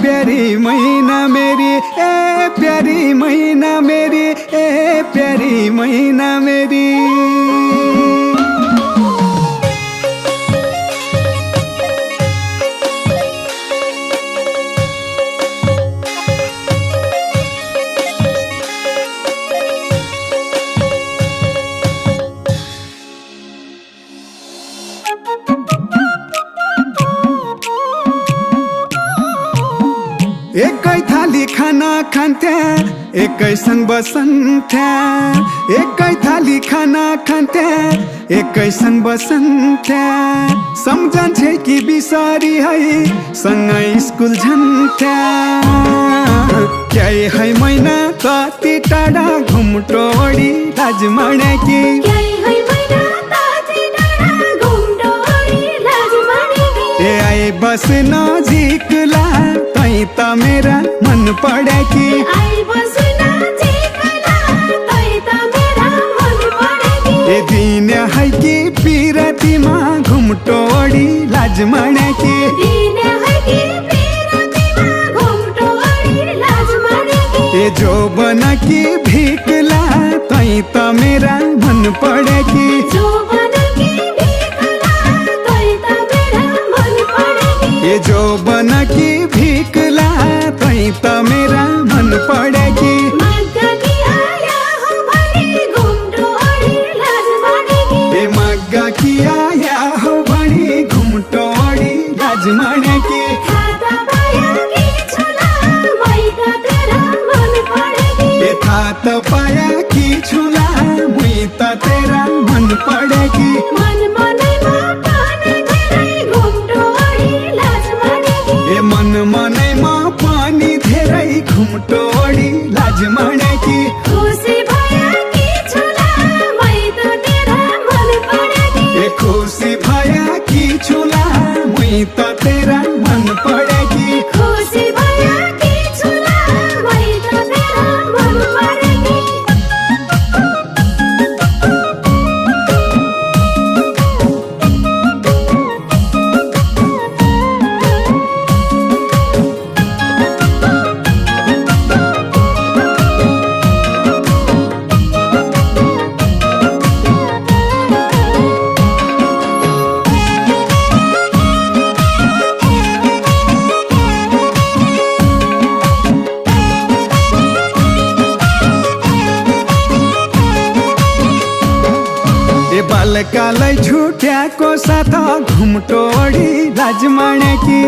प्यारी मैना मेरी, ए प्यारी मैना मेरी, ए प्यारी मैना मेरी। एकै थाली खाना खान्थ्या, एकैसँग बसन्थ्या। एकै थाली खाना खान्थ्या, एकैसँग बसन्थ्या। सम्झन्छे कि बिसरी है सँगै स्कुल झन्थ्या। क्याइ है मैना कति टाढा घुमटोडी लाज मानेकी। ए आए बस नजिकला तै त मेरा मन पडेकी। ए दिन है कि पिरतीमा घुमटोडी लाज मानेकी। ए जो बना कि भिकला तै त मेरा मन पडेकी। ए जो बना कि भिकला तै त मेरा मन पडेकी। ए मग्गा कि आया हो भनी घुमटोडी लाज मानेकी। ए थाहा त पाया कि छुला मुई त तेरा मन पडेकी। ए मन मनैमा पानी धेरै घुमटोडी लाज मानेकी। ए खुसी भया कि छुला मुई त तेरा मन पडेकी। बालकालाई छुट्याएको साथ घुमटोडी लाज मानेकी।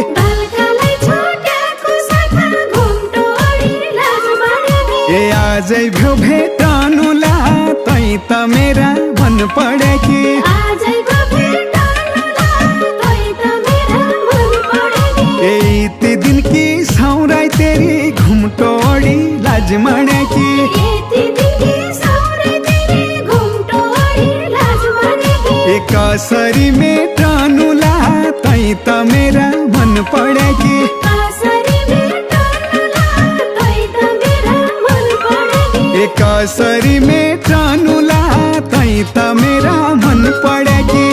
ए आजै भ्यौ भेटनुला तै त मेरा मन पडेकी। ए ती दिन कि सौराई तेरी घुमटोडी लाज मानेकी। ए कसरी मेटनुला तै त मेरा मन पडेकी। ए कसरी मेटनुला तै त मेरा मन पडेकी।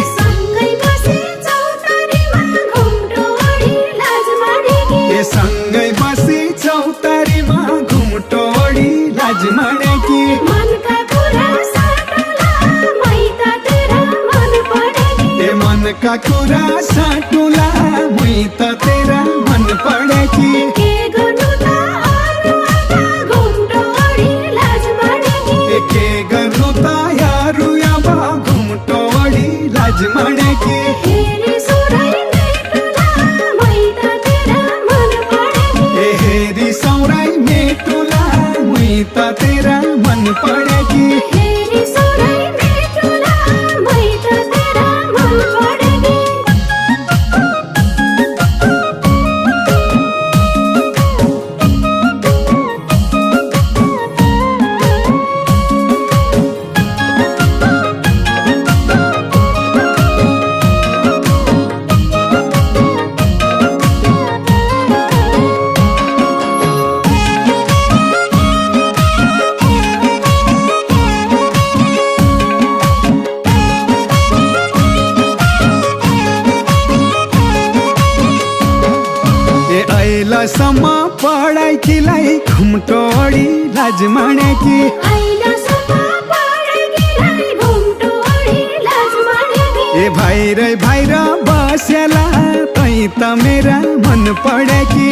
ए सँगै बसी चौतारीमा घुमटोडी लाज मानेकी। मनका कुरा साटुला मुई त तेरा मन पडेकी। ए के गर्नु त यारु अब घुमटोडी लाज मानेकी। ए हेरी सौराई मेटुला मुई त तेरा मन पडेकी। अहिलासम्म पढाइकीलाई घुम्टोडी लाज मानेकी ए भाइ र बस्याला तै त मेरा मन पढेकी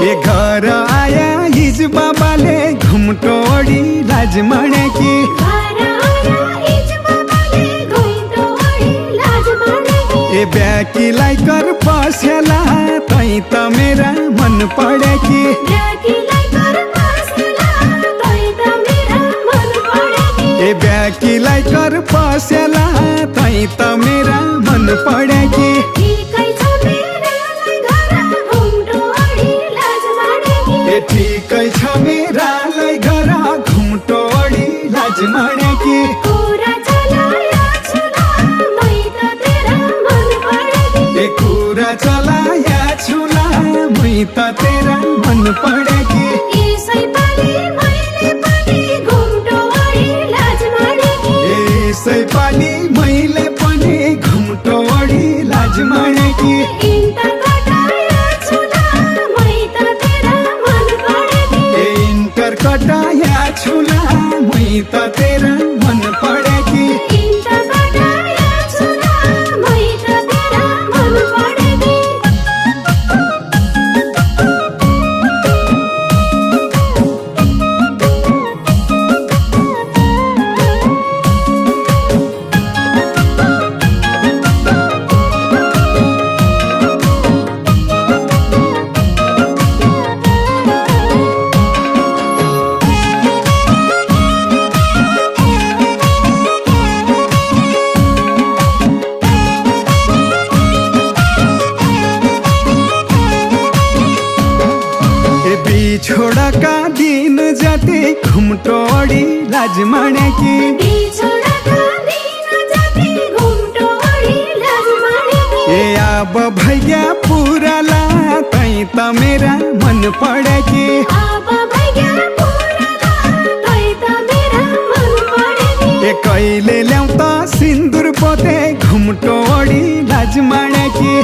ए घर आया हिज बाबाले घुम्टोडी लाज मानेकी ए ब्याकीलाई कर पस्याला तै त मेरा मन पढेकी ए ब्याकीलाई कर पस्याला तै त मेरा मन पढेकी ए ठिकै छ मेरालाई घर घुम्टोडी लाज मानेकी ए कुरा चलाया छुला मै त तेरा मन पढेकी यसै पाली मैले पनि घुम्टोडी लाज मानेकी ए इन्टर कटाया छुला मै त तेरा मन पढेकी छोडका दिन जति घुम्टोडी लाज मानेकी ए अब भैया पुराला तै त मेरा मन पढेकी ए कहिले ल्याउ त सिन्दुर पोते घुम्टोडी लाज मानेकी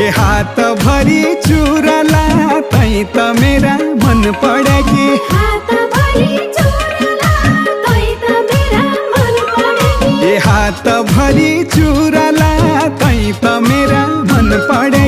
ए हात भरी चुराला तै त मेरा मन पढेकी ए हात भरी चुराला तै त मेरा मन पढे